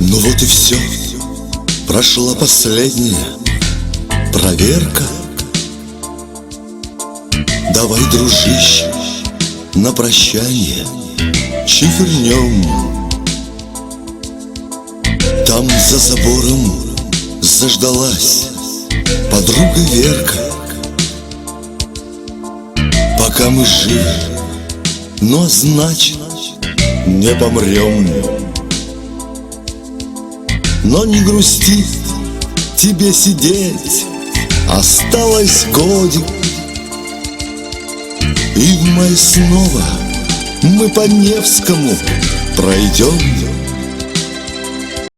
Ну вот и все, прошла последняя проверка. Давай, дружище, на прощание чифернем. Там за забором заждалась подруга Верка. Пока мы живы, но значит не помрем. Но не грусти, тебе сидеть осталось годик. И в май снова мы по Невскому пройдем.